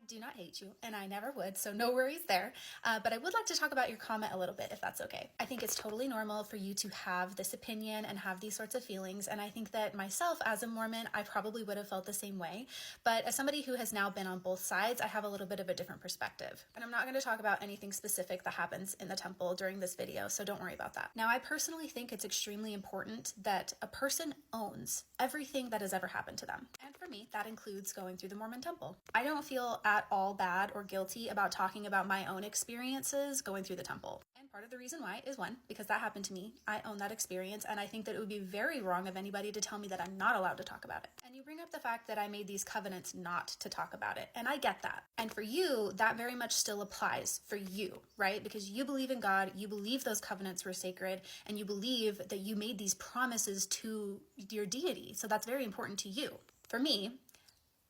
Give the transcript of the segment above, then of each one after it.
I do not hate you, and I never would, so no worries there. But I would like to talk about your comment a little bit, if that's okay. I think it's totally normal for you to have this opinion and have these sorts of feelings, and I think that myself, as a Mormon, I probably would have felt the same way. But as somebody who has now been on both sides, I have a little bit of a different perspective. And I'm not going to talk about anything specific that happens in the temple during this video, so don't worry about that. Now, I personally think it's extremely important that a person owns everything that has ever happened to them. And for me, that includes going through the Mormon temple. I don't feel at all bad or guilty about talking about my own experiences going through the temple. And part of the reason why is, one, because that happened to me. I own that experience, and I think that it would be very wrong of anybody to tell me that I'm not allowed to talk about it. And you bring up the fact that I made these covenants not to talk about it, and I get that. And for you, that very much still applies for you, right? Because you believe in God, you believe those covenants were sacred, and you believe that you made these promises to your deity. So that's very important to you. For me,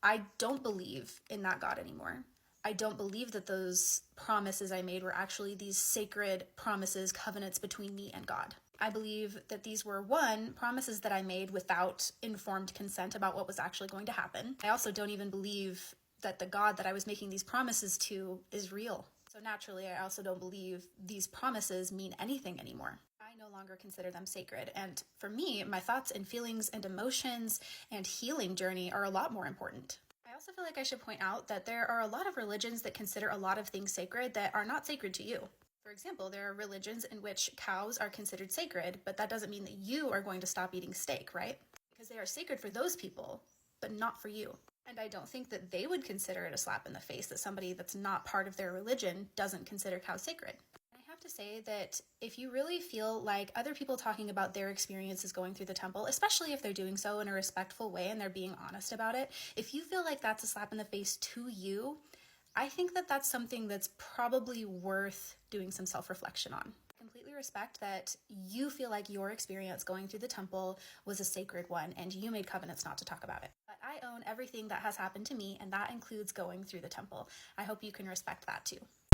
I don't believe in that God anymore. I don't believe that those promises I made were actually these sacred promises, covenants between me and God. I believe that these were, one, promises that I made without informed consent about what was actually going to happen. I also don't even believe that the God that I was making these promises to is real. So naturally, I also don't believe these promises mean anything anymore. I no longer consider them sacred. And for me, my thoughts and feelings and emotions and healing journey are a lot more important. I also feel like I should point out that there are a lot of religions that consider a lot of things sacred that are not sacred to you. For example, there are religions in which cows are considered sacred, but that doesn't mean that you are going to stop eating steak, right? Because they are sacred for those people, but not for you. And I don't think that they would consider it a slap in the face that somebody that's not part of their religion doesn't consider cows sacred. I have to say that if you really feel like other people talking about their experiences going through the temple, especially if they're doing so in a respectful way and they're being honest about it, if you feel like that's a slap in the face to you, I think that that's something that's probably worth doing some self-reflection on. I completely respect that you feel like your experience going through the temple was a sacred one and you made covenants not to talk about it. But I own everything that has happened to me, and that includes going through the temple. I hope you can respect that too.